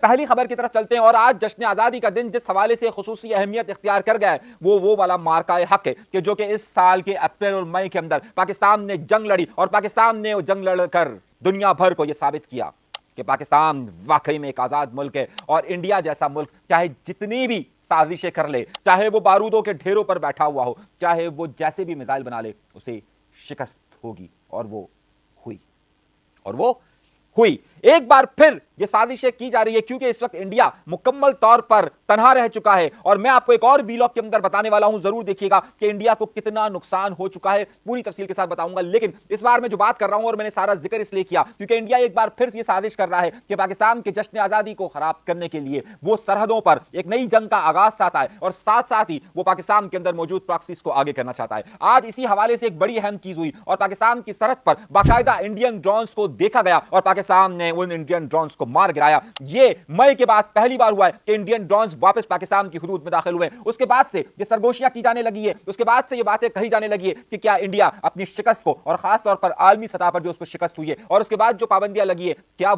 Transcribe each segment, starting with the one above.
पहली खबर की तरफ चलते हैं और आज जश्न आजादी का दिन जिस हवाले से खुसूसी अहमियत इख्तियार कर गया है वो वाला मार्का हक है कि जो कि इस साल के अप्रैल और मई के अंदर पाकिस्तान ने जंग लड़ी और पाकिस्तान ने जंग लड़कर दुनिया भर को यह साबित किया कि पाकिस्तान वाकई में एक आजाद मुल्क है और इंडिया जैसा मुल्क चाहे जितनी भी साजिशें कर ले, चाहे वो बारूदों के ढेरों पर बैठा हुआ हो, चाहे वो जैसे भी मिसाइल बना ले, उसे शिकस्त होगी। और वो हुई। एक बार फिर ये साजिशें की जा रही है क्योंकि इस वक्त इंडिया मुकम्मल तौर पर तन्हा रह चुका है और मैं आपको एक और वीलॉग के अंदर बताने वाला हूं, जरूर देखिएगा कि इंडिया को कितना नुकसान हो चुका है, पूरी तफसील के साथ बताऊंगा। लेकिन इस बार मैं जो बात कर रहा हूं और मैंने सारा जिक्र इसलिए किया क्योंकि इंडिया एक बार फिर ये साजिश कर रहा है कि पाकिस्तान के जश्न आजादी को खराब करने के लिए वो सरहदों पर एक नई जंग का आगाज चाहता है और साथ साथ ही वो पाकिस्तान के अंदर मौजूद प्रॉक्सीज को आगे करना चाहता है। आज इसी हवाले से एक बड़ी अहम चीज हुई और पाकिस्तान की सरहद पर बाकायदा इंडियन ड्रोन्स को देखा गया और पाकिस्तान ने उन इंडियन ड्रोन्स को मार गिराया। ये मई के बाद पहली बार हुआ है कि इंडियन ड्रोन्स वापस पाकिस्तान की हुदूद में दाखिल हुए। उसके बाद से ये सरगोशियां की जाने लगी है, उसके बाद से ये बातें कही जाने लगी है कि क्या इंडिया अपनी शिकस्त को और खास तौर पर आलमी सतह पर जो उसको शिकस्त हुई है और उसके बाद जो पाबंदियां लगी है, क्या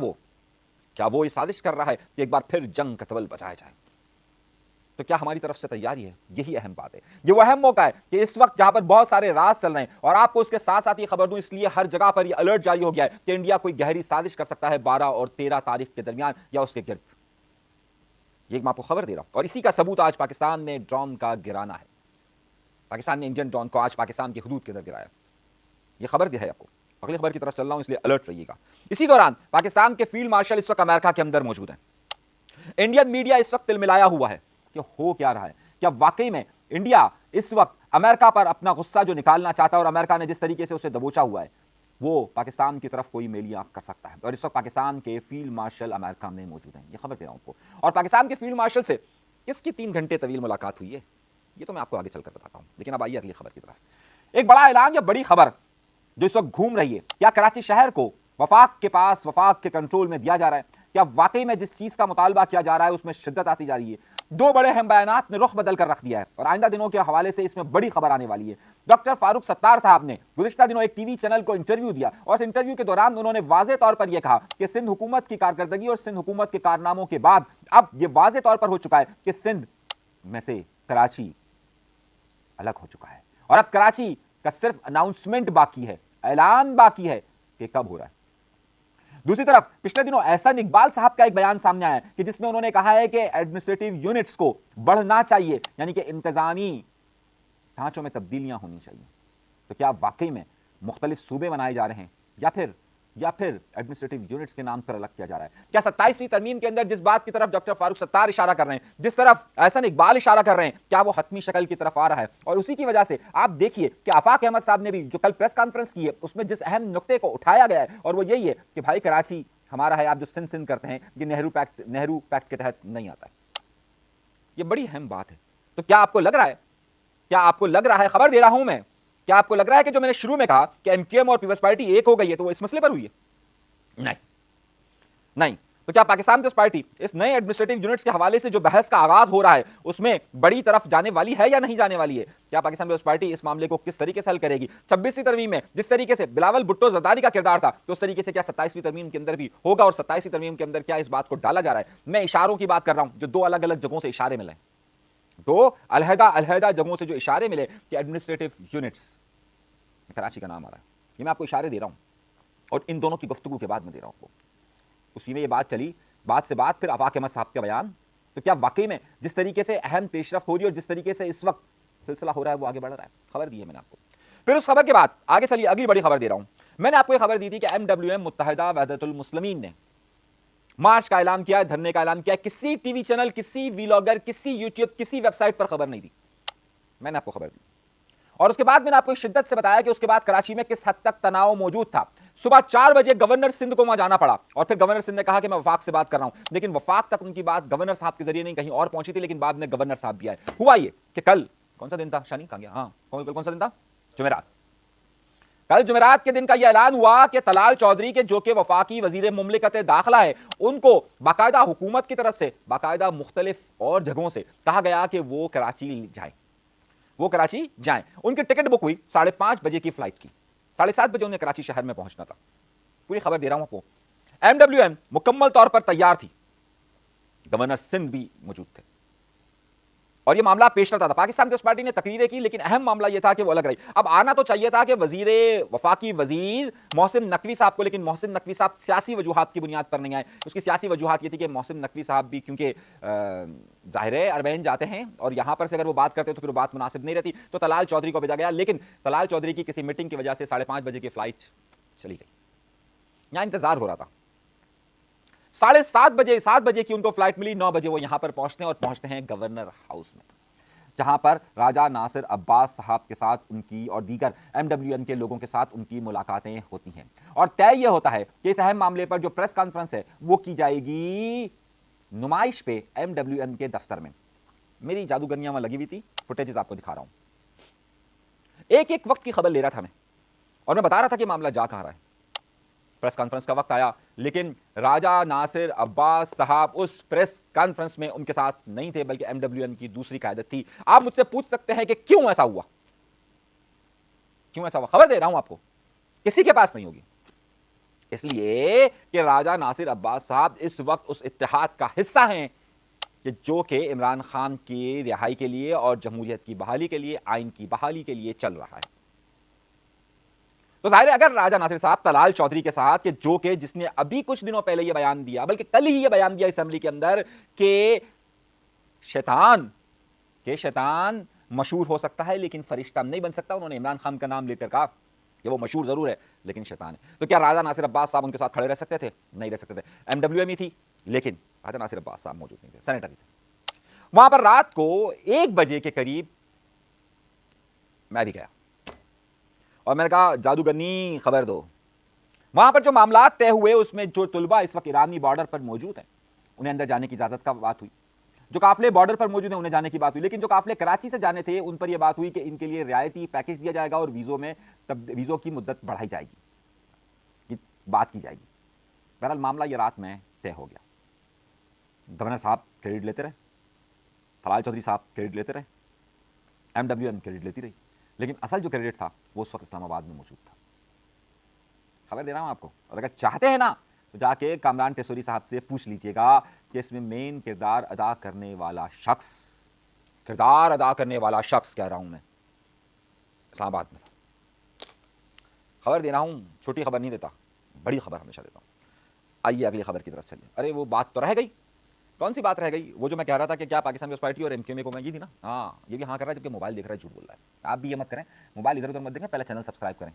वो ये साजिश कर रहा है कि एक बार फिर जंग का तवल बचाया जाए। तो क्या हमारी तरफ से तैयारी है? यही अहम बात है। ये वो अहम मौका है कि इस वक्त जहां पर बहुत सारे राज चल रहे हैं और आपको उसके साथ साथ ये खबर दूं, इसलिए हर जगह पर ये अलर्ट जारी हो गया है कि इंडिया कोई गहरी साजिश कर सकता है 12 और 13 तारीख के दरमियान या उसके गिर्द। ये मैं आपको खबर दे रहा हूं और इसी का सबूत आज पाकिस्तान ने ड्रोन का गिराना है। पाकिस्तान ने इंडियन ड्रोन को आज पाकिस्तान की हुदूद के अंदर गिराया। यह खबर दी है आपको। अगली खबर की तरफ चल रहा हूं, इसलिए अलर्ट रहिएगा। इसी दौरान पाकिस्तान के फील्ड मार्शल इस वक्त अमेरिका के अंदर मौजूद हैं। इंडियन मीडिया इस वक्त तिलमिलाया हुआ है कि हो क्या रहा है। क्या वाकई में इंडिया इस वक्त अमेरिका पर अपना गुस्सा जो निकालना चाहता है और अमेरिका ने जिस तरीके से उसे दबोचा हुआ है, वो पाकिस्तान की तरफ कोई मेली आंख कर सकता है। और इस वक्त पाकिस्तान के फील्ड मार्शल अमेरिका में मौजूद हैं। ये खबर दे रहा हूं आपको। और पाकिस्तान के फील्ड मार्शल से किसकी 3 घंटे तवील मुलाकात हुई है, ये तो मैं आपको आगे चलकर बताता हूं। लेकिन अब आइए अगली खबर की तरफ। एक बड़ा ऐलान या बड़ी खबर जो इस वक्त घूम रही है, क्या कराची शहर को वफाक के पास, वफाक के कंट्रोल में दिया जा रहा है? क्या वाकई में जिस चीज का मुतालबा किया जा रहा है उसमें शिद्दत आती जा रही है? 2 बड़े अहम बयानात ने रुख बदल कर रख दिया है और आइंदा दिनों के हवाले से इसमें बड़ी खबर आने वाली है। डॉक्टर फारूक सत्तार साहब ने गुज़िश्ता दिनों एक टीवी चैनल को इंटरव्यू दिया और इस इंटरव्यू के दौरान उन्होंने वाज़े तौर पर यह कहा कि सिंध हुकूमत की कारकर्दगी और सिंध हुकूमत के कारनामों के बाद अब यह वाज़े तौर पर हो चुका है कि सिंध में से कराची अलग हो चुका है और अब कराची का सिर्फ अनाउंसमेंट बाकी है, ऐलान बाकी है कि कब हो रहा है। दूसरी तरफ पिछले दिनों एहसन इकबाल साहब का एक बयान सामने आया कि जिसमें उन्होंने कहा है कि एडमिनिस्ट्रेटिव यूनिट्स को बढ़ना चाहिए, यानी कि इंतजामी ढांचों में तब्दीलियां होनी चाहिए। तो क्या वाकई में मुख्तलिफ सूबे बनाए जा रहे हैं या फिर एडमिनिस्ट्रेटिव यूनिट्स के नाम पर अलग किया जा रहा है? क्या 27वीं तरमीम के अंदर जिस बात की तरफ डॉक्टर फारूक सत्तार इशारा कर रहे हैं, जिस तरफ एहसन इकबाल इशारा कर रहे हैं, क्या वो हतमी शक्ल की तरफ आ रहा है? और उसी की वजह से आप देखिए कि आफाक अहमद साहब ने भी जो कल प्रेस कॉन्फ्रेंस की है उसमें जिस अहम नुक्ते को उठाया गया है और वो यही है कि भाई कराची हमारा है, आप जो सिंध करते हैं ये नेहरू पैक्ट के तहत नहीं आता है। ये बड़ी अहम बात है। तो क्या आपको लग रहा है, खबर दे रहा हूं मैं, क्या आपको लग रहा है कि जो मैंने शुरू में कहा कि एमकेएम और पीपल्स पार्टी एक हो गई है तो वो इस मसले पर हुई है? नहीं। तो क्या पाकिस्तान पीपल्स पार्टी इस नए एडमिनिस्ट्रेटिव यूनिट्स के हवाले से जो बहस का आगाज हो रहा है उसमें बड़ी तरफ जाने वाली है या नहीं जाने वाली है? क्या पाकिस्तान पीपल्स पार्टी इस मामले को किस तरीके से हल करेगी? 26वीं तरमीम में जिस तरीके से बिलावल भुट्टो जरदारी का किरदार था तो उस तरीके से क्या 27वीं तरमीम के अंदर भी होगा? और 27वीं तरमीम के अंदर क्या इस बात को डाला जा रहा है? मैं इशारों की बात कर रहा हूं, जो 2 अलग अलग जगहों से इशारे मिले, 2 अलहदा जगहों से जो इशारे मिले कि एडमिनिस्ट्रेटिव यूनिट्स, कराची का नाम आ रहा है। ये मैं आपको इशारे दे रहा हूं और इन दोनों की गुफ्तगू के बाद मैं दे रहा हूं आपको। उसी में ये बात चली, बात से बात फिर आफाक अहमद साहब का बयान। तो क्या वाकई में जिस तरीके से अहम पेशरफ्त हो रही है और जिस तरीके से इस वक्त सिलसिला हो रहा है वो आगे बढ़ रहा है? खबर दी है मैंने आपको। फिर उस खबर के बाद आगे चलिए अगली बड़ी खबर दे रहा हूं। मैंने आपको एक खबर दी थी कि MWM मुत्तहिदा वहदतुल मुस्लिमीन ने मार्च का ऐलान किया, धरने का ऐलान किया। किसी टीवी चैनल, किसी वीलॉगर, किसी यूट्यूब, किसी वेबसाइट पर खबर नहीं दी। मैंने आपको खबर दी और उसके बाद मैंने आपको शिद्दत से बताया कि उसके बाद कराची में किस हद तक तनाव मौजूद था। सुबह 4 बजे गवर्नर सिंध को वहां जाना पड़ा और फिर गवर्नर सिंध ने कहा कि मैं वफाक से बात कर रहा हूं, लेकिन वफाक तक उनकी बात गवर्नर साहब के जरिए नहीं कहीं और पहुंची थी, लेकिन बाद में गवर्नर साहब भी आए। हुआ ये कि कल कौन सा दिन था शानी? कहां गया? हाँ, कौन सा दिन था? जुमेरात। कल जुमेरात के दिन का यह ऐलान हुआ कि तलाल चौधरी के जो कि वफाकी वजीर मुमलिकत दाखिला है, उनको बाकायदा हुकूमत की तरफ से बाकायदा मुख्तलिफ और जगहों से कहा गया कि वो कराची जाएं। उनकी टिकट बुक हुई 5:30 बजे की फ्लाइट की। 7:30 बजे उन्हें कराची शहर में पहुंचना था। पूरी खबर दे रहा हूं आपको। MWM मुकम्मल तौर पर तैयार थी गवर्नर सिंध भी मौजूद थे और यह मामला पेश करता था। पाकिस्तान पीपल्स पार्टी ने तकरीरें की, लेकिन अहम मामला यह था कि वो अलग रही। अब आना तो चाहिए था कि वफाकी वजीर मोहसिन नकवी साहब को, लेकिन मोहसिन नकवी साहब सियासी वजूहात की बुनियाद पर नहीं आए। उसकी सियासी वजूहात यह थी कि मोहसिन नकवी साहब भी क्योंकि जाहिर है अरबैन जाते हैं और यहां पर से अगर वो बात करते तो फिर वो बात मुनासिब नहीं रहती, तो तलाल चौधरी को भेजा गया। लेकिन तलाल चौधरी की किसी मीटिंग की वजह से 5:30 बजे की फ्लाइट चली गई। यहां इंतजार हो रहा था, 7:30 बजे की उनको फ्लाइट मिली। 9 बजे वो यहां पर पहुंचते हैं और पहुंचते हैं गवर्नर हाउस में, जहां पर राजा नासिर अब्बास साहब के साथ उनकी और दीगर MWN के लोगों के साथ उनकी मुलाकातें होती हैं और तय यह होता है कि इस अहम मामले पर जो प्रेस कॉन्फ्रेंस है वो की जाएगी नुमाइश पे MWN के दफ्तर में। मेरी जादूगरनियां वहां लगी हुई थी, फुटेजेस आपको दिखा रहा हूं। एक एक वक्त की खबर ले रहा था मैं और मैं बता रहा था कि मामला जा कहां रहा है। प्रेस कॉन्फ्रेंस का वक्त आया, लेकिन राजा नासिर अब्बास साहब उस प्रेस कॉन्फ्रेंस में उनके साथ नहीं थे, बल्कि MWN की दूसरी क़यादत थी। आप मुझसे पूछ सकते हैं कि क्यों ऐसा हुआ, क्यों ऐसा हुआ? खबर दे रहा हूं आपको, किसी के पास नहीं होगी। इसलिए कि राजा नासिर अब्बास साहब इस वक्त उस इत्तेहाद का हिस्सा हैं कि जो कि इमरान खान की रिहाई के लिए और जमहूरियत की बहाली के लिए, आइन की बहाली के लिए चल रहा है। तो जाहिर है अगर राजा नासिर साहब तलाल चौधरी के साथ, कि जो कि जिसने अभी कुछ दिनों पहले यह बयान दिया, बल्कि कल ही यह बयान दिया असेंबली के अंदर कि शैतान मशहूर हो सकता है लेकिन फरिश्ता नहीं बन सकता। उन्होंने इमरान खान का नाम लेकर कहा कि वो मशहूर जरूर है लेकिन शैतान है। तो क्या राजा नासिर अब्बास साहब उनके साथ खड़े रह सकते थे? नहीं रह सकते थे। MWM थी, लेकिन राजा नासिर अब्बास साहब मौजूद नहीं थे, सेनेटर थे। वहां पर रात को 1 बजे के करीब मैं भी गया और मैंने कहा जादूगरनी खबर दो। वहां पर जो मामला तय हुए उसमें जो तुलबा इस वक्त ईरानी बॉर्डर पर मौजूद हैं उन्हें अंदर जाने की इजाजत का बात हुई, जो काफिले बॉर्डर पर मौजूद हैं उन्हें जाने की बात हुई, लेकिन जो काफिले कराची से जाने थे उन पर यह बात हुई कि इनके लिए रियायती पैकेज दिया जाएगा और वीजों की मुद्दत बढ़ाई जाएगी, ये बात की जाएगी। बहरहाल मामला यह रात में तय हो गया। गवर्नर साहब क्रेडिट लेते रहे, तलाल चौधरी साहब क्रेडिट लेते रहे, MWN क्रेडिट लेती रही, लेकिन असल जो क्रेडिट था वो उस वक्त इस्लामाबाद में मौजूद था। खबर दे रहा हूं आपको, और अगर चाहते हैं ना तो जाके कामरान टेसोरी साहब से पूछ लीजिएगा कि इसमें मेन किरदार अदा करने वाला शख्स कह रहा हूं मैं, इस्लामाबाद में था। खबर दे रहा हूं, छोटी खबर नहीं देता, बड़ी खबर हमेशा देता हूं। आइए अगली खबर की तरफ चलिए। अरे वो बात तो रह गई, कौन सी बात रह गई? वो जो मैं कह रहा था कि क्या पाकिस्तान पीपल्स पार्टी और MKM को मैं ये थी ना, हाँ ये भी हाँ कर रहा है, जबकि मोबाइल देख रहा है, झूठ बोल रहा है। आप भी ये मत करें, मोबाइल इधर उधर मत देखें, पहले चैनल सब्सक्राइब करें।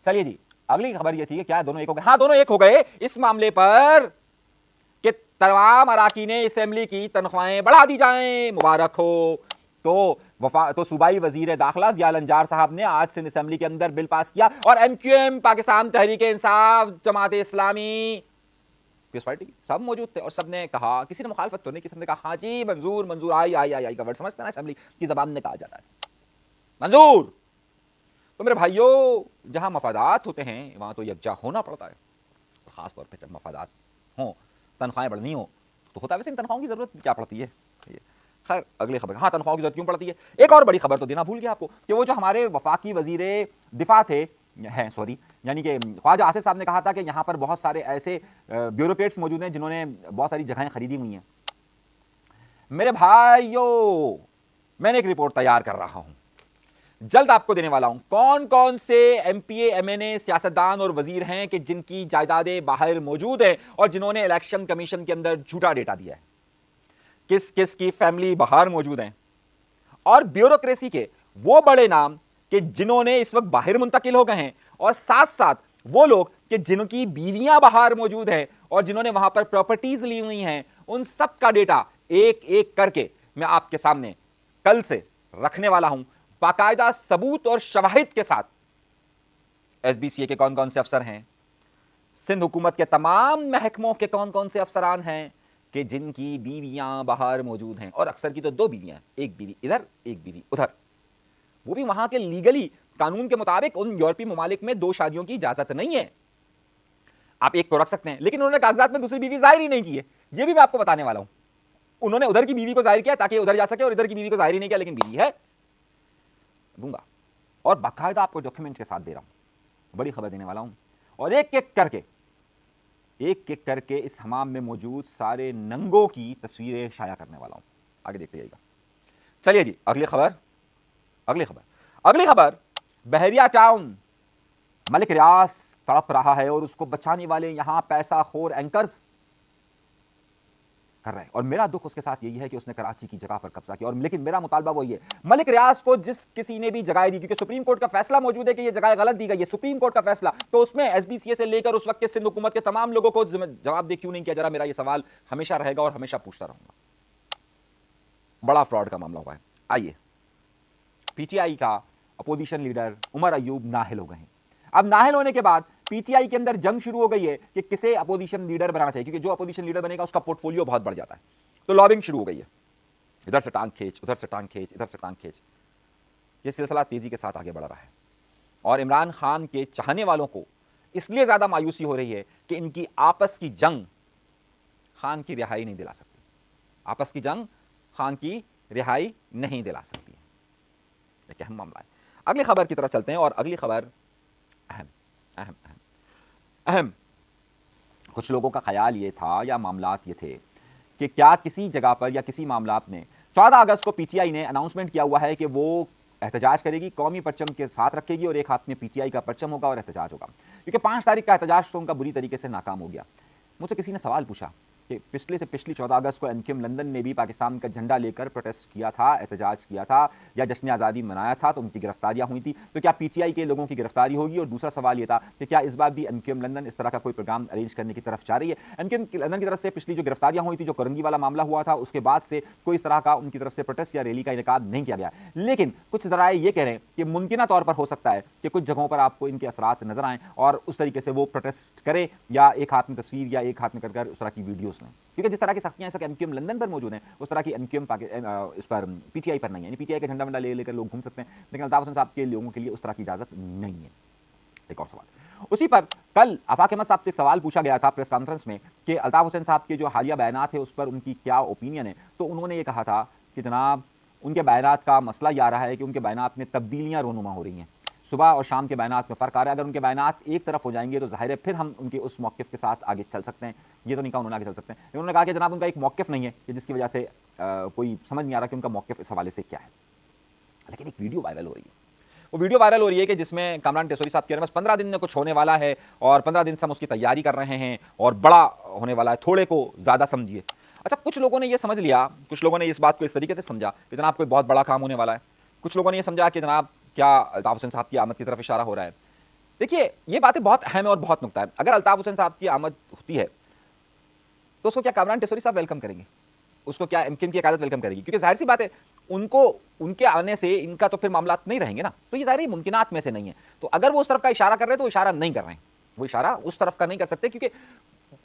चलिए जी, अगली खबर ये थी कि क्या दोनों एक हो गए? हाँ, दोनों एक हो गए इस मामले पर कि तमाम अराकीन असेंबली की तनख्वाहें बढ़ा दी जाएं, मुबारक हो। तो सूबाई वजीर दाखिला ज़िया अंजार साहब ने आज सिंध असेंबली के अंदर बिल पास किया और MQM, Pakistan Tehreek Insaf, Jamaat Islami, peoples party सब मौजूद थे और सब ने कहा, किसी ने मुखालफत तो नहीं की, सबने कहा हाँ जी मंजूर, आई का वर्ड समझते हैं ना, असेंबली की जबान में कहा जाता है मंजूर। तो मेरे भाइयों, जहां मफादात होते हैं वहां तो यकजा होना पड़ता है, खास तौर पे जब मफादात हों, तनख्वाहें बढ़नी हो तो होता है। वैसे इन तनख्वाहों की जरूरत क्या पड़ती है? खैर अगली खबर, हाँ तनख्वाहों की जरूरत क्यों पड़ती है? एक और बड़ी खबर तो देना भूल गया आपको कि वो जो हमारे वफाकी वजीर दिफा थे यानी कि ख्वाजा आसिफ साहब ने कहा था कि यहाँ पर बहुत सारे ऐसे ब्यूरोक्रेट्स मौजूद हैं जिन्होंने बहुत सारी जगहें खरीदी हुई हैं। मेरे भाइयों, मैंने एक रिपोर्ट तैयार कर रहा हूं, जल्द आपको देने वाला हूं, कौन कौन से MPA MNA सियासतदान और वजीर हैं कि जिनकी जायदादें बाहर मौजूद हैं और जिन्होंने इलेक्शन कमीशन के अंदर झूठा डेटा दिया है, किस किस की फैमिली बाहर मौजूद हैं, और ब्यूरोक्रेसी के वो बड़े नाम कि जिन्होंने इस वक्त बाहर मुंतकिल हो गए हैं, और साथ साथ वो लोग कि जिनकी बीवियां बाहर मौजूद हैं और जिन्होंने वहां पर प्रॉपर्टीज ली हुई हैं, उन सब का डेटा एक एक करके मैं आपके सामने कल से रखने वाला हूं, बाकायदा सबूत और शवाहिद के साथ। SBCA के कौन कौन से अफसर हैं, सिंध हुकूमत के तमाम महकमों के कौन कौन से अफसरान हैं कि जिनकी बीवियां बाहर मौजूद हैं, और अक्सर की तो 2 बीवियां, एक बीवी इधर एक बीवी उधर, वो भी वहां के लीगली कानून के मुताबिक। उन यूरोपीय ममालिक में 2 शादियों की इजाजत नहीं है, आप एक तो रख सकते हैं, लेकिन उन्होंने कागजात में दूसरी बीवी जाहिर ही नहीं की है, ये भी मैं आपको बताने वाला हूं। उन्होंने उधर की बीवी को जाहिर किया ताकि उधर जा सके, और इधर की बीवी को जाहिर ही नहीं किया, लेकिन बीवी है, दूंगा। और बाकायदा आपको डॉक्यूमेंट के साथ दे रहा हूं, बड़ी खबर देने वाला हूं, और एक एक करके एक एक करके इस हमाम में मौजूद सारे नंगों की तस्वीरें शाया करने वाला हूं। आगे देखते जाइएगा। चलिए जी, अगली खबर। बहरिया टाउन, मलिक रियाज तड़प रहा है और उसको बचाने वाले यहां पैसा खोर एंकर्स कर रहे हैं। और मेरा दुख उसके साथ यही है कि उसने कराची की जगह पर कब्जा किया। और लेकिन मेरा मुतालबा वही है, मलिक रियाज को जिस किसी ने भी जगह दी, क्योंकि सुप्रीम कोर्ट का फैसला मौजूद है कि यह जगह गलत दी गई है, सुप्रीम कोर्ट का फैसला, तो उसमें एसबीसीए से लेकर उस वक्त के सिंध हुकूमत के तमाम लोगों को जवाब दे क्यों नहीं किया जा रहा। मेरा यह सवाल हमेशा रहेगा और हमेशा पूछता रहूंगा। बड़ा फ्रॉड का मामला हुआ है। आइए, पीटीआई का अपोजिशन लीडर उमर अयूब नाहिल हो गए हैं। अब नाहिल होने के बाद पीटीआई के अंदर जंग शुरू हो गई है कि किसे अपोजिशन लीडर बनाना चाहिए, क्योंकि जो अपोजिशन लीडर बनेगा उसका पोर्टफोलियो बहुत बढ़ जाता है। तो लॉबिंग शुरू हो गई है, इधर से टांग खींच, उधर से टांग खींच, इधर से टांग खींच। यह सिलसिला तेजी के साथ आगे बढ़ रहा है और इमरान खान के चाहने वालों को इसलिए ज्यादा मायूसी हो रही है कि इनकी आपस की जंग खान की रिहाई नहीं दिला सकती। आपस की जंग खान की रिहाई नहीं दिला सकती है। एक अहम मामला है। अगली खबर की तरफ चलते हैं और अगली खबर अहम अहम अहम अहम कुछ लोगों का ख्याल ये था या मामलात ये थे कि क्या किसी जगह पर या किसी मामलात में 14 अगस्त को पीटीआई ने अनाउंसमेंट किया हुआ है कि वो एहतजाज करेगी, कौमी परचम के साथ रखेगी और एक हाथ में पीटीआई का परचम होगा और एहतजाज होगा, क्योंकि 5 तारीख का एहतजाज तो उनका बुरी तरीके से नाकाम हो गया। मुझसे किसी ने सवाल पूछा कि पिछले से पिछली 14 अगस्त को एनक्यूएम लंदन ने भी पाकिस्तान का झंडा लेकर प्रोटेस्ट किया था, एहतजाज किया था या जश्न आज़ादी मनाया था, तो उनकी गिरफ्तारियां हुई थी, तो क्या पीटीआई के लोगों की गिरफ्तारी होगी? और दूसरा सवाल ये था कि क्या इस बार भी एनक्यूएम लंदन इस तरह का कोई प्रोग्राम अरेंज करने की तरफ जा रही है? एनक्यूएम लंदन की तरफ से पिछली जो गिरफ्तारियां हुई थी, जो करंगी वाला मामला हुआ था, उसके बाद से कोई इस तरह का उनकी तरफ से प्रोटेस्ट या रैली का इनेकाद नहीं किया गया। लेकिन कुछ जराए ये कह रहे हैं कि मुमकिन तौर पर हो सकता है कि कुछ जगहों पर आपको इनके असरात नजर आएँ और उस तरीके से वो प्रोटेस्ट करे या एक हाथ में तस्वीर या एक हाथ में कर उस तरह की वीडियोज़ लें, क्योंकि जिस तरह की सख्तियां एनक्यूएम लंदन पर मौजूद हैं उस तरह की एनक्यूएम इस पर पीटीआई पर नहीं है। पीटीआई का झंडा वंडा लेकर लोग घूम सकते हैं, लेकिन अल्ताफ हुसैन साहब के लोगों के लिए उस तरह की इजाजत नहीं है। एक और सवाल, उसी पर कल आफाक अहमद साहब से एक सवाल पूछा गया था प्रेस कॉन्फ्रेंस में कि अल्ताफ हुसैन साहब के जो हालिया बयानात है उस पर उनकी क्या ओपिनियन है। तो उन्होंने ये कहा था कि जनाब उनके बयानात का मसला ये आ रहा है कि उनके बयानात में तब्दीलियां रोनुमा हो रही हैं, सुबह और शाम के बयानात में फ़र्क आ रहा है। अगर उनके बयानात एक तरफ हो जाएंगे तो जाहिर है फिर हम उनके उस मौक़िफ़ के साथ आगे चल सकते हैं। ये तो नहीं कहा उन्होंने आगे चल सकते हैं, उन्होंने कहा कि जनाब उनका एक मौक़िफ़ नहीं है कि जिसकी वजह से कोई समझ नहीं आ रहा कि उनका मौक़िफ़ इस हवाले से क्या है। लेकिन एक वीडियो वायरल हो रही है, वो वीडियो वायरल हो रही है कि जिसमें कामरान टेसोरी साहब कह रहे हैं बस 15 दिन में कुछ होने वाला है और 15 दिन से हम उसकी तैयारी कर रहे हैं और बड़ा होने वाला है, थोड़े को ज़्यादा समझिए। अच्छा, कुछ लोगों ने ये समझ लिया, कुछ लोगों ने इस बात को इस तरीके से समझा कि जनाब कोई बहुत बड़ा काम होने वाला है। कुछ लोगों ने ये समझा कि जनाब क्या अल्ताफ हुसैन साहब की आमद की तरफ इशारा हो रहा है। देखिए, ये बातें बहुत अहम है और बहुत नुक्ता है। अगर अल्ताफ हुसैन साहब की आमद होती है तो उसको क्या कामरान टेसोरी साहब वेलकम करेंगे? उसको क्या एमक्यूएम की क़यादत वेलकम करेगी? क्योंकि जाहिर सी बात है उनको उनके आने से इनका तो फिर मामलात नहीं रहेंगे ना, तो ये ज़ाहिर है मुमकिनात में से नहीं है। तो अगर वो उस तरफ का इशारा कर रहे हैं तो इशारा नहीं कर रहे हैं, वो इशारा उस तरफ का नहीं कर सकते, क्योंकि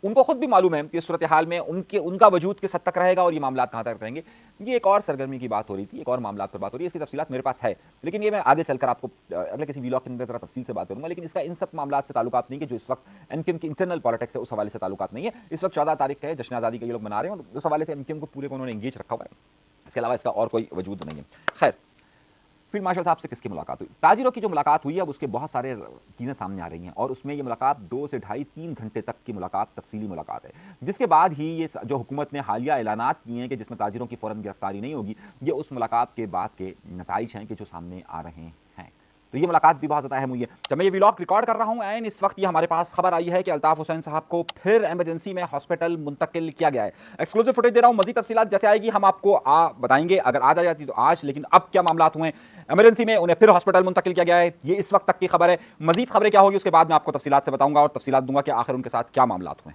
उनको खुद भी मालूम है कि इस सूरत हाल में उनका वजूद किस हद तक रहेगा और ये मामला कहाँ तक रहेंगे। ये एक और सरगर्मी की बात हो रही थी, एक और मामला पर बात हो रही है, इसकी तफसीलात मेरे पास है, लेकिन ये मैं आगे चलकर आपको अगले किसी व्लॉग के अंदर जरा तफसील से बात करूंगा। लेकिन इसका इन सब मामलात से ताल्लुकात नहीं है जो इस वक्त एमक्यूएम की इंटरनल पॉलिटिक्स है, उस हवाले से ताल्लुकात नहीं है। इस वक्त 14 तारीख का है, जश्न आज़ादी का ये लोग मना रहे हैं और उस हवाले से एमक्यूएम को पूरे को उन्होंने इंगेज रखा हुआ है, इसके अलावा इसका और कोई वजूद नहीं है। खैर, फील्ड मार्शल साहब से किसकी मुलाकात हुई? ताजिरों की जो मुलाकात हुई है अब उसके बहुत सारे चीज़ें सामने आ रही हैं और उसमें ये मुलाकात 2 से ढाई 3 घंटे तक की मुलाकात तफसीली मुलाकात है, जिसके बाद ही ये जो हुकूमत ने हालिया ऐलानात किए हैं कि जिसमें ताजिरों की फ़ौरन गिरफ्तारी नहीं होगी, ये उस मुलाकात के बाद के नताइज हैं कि जो सामने आ रहे हैं। तो ये मुलाकात भी बहुत ज़्यादा अहम हुई है। जब मैं ये व्लॉग रिकॉर्ड कर रहा हूँ एंड इस वक्त ये हमारे पास खबर आई है कि अल्ताफ हुसैन साहब को फिर एमरजेंसी में हॉस्पिटल मुंतकिल किया गया है। एक्सक्लूसिव फुटेज दे रहा हूँ, मज़ीद तफसीलात जैसे आएगी हम आपको बताएंगे, अगर आज आ जाती तो आज, लेकिन अब क्या मामलात हुए एमरजेंसी में उन्हें फिर हॉस्पिटल मुंतकिल किया गया है, ये इस वक्त तक की खबर है। मज़ीद खबरें क्या होगी उसके बाद मैं आपको तफसीलात से बताऊँगा और तफसीलात दूंगा कि आखिर उनके साथ क्या मामलात हुए।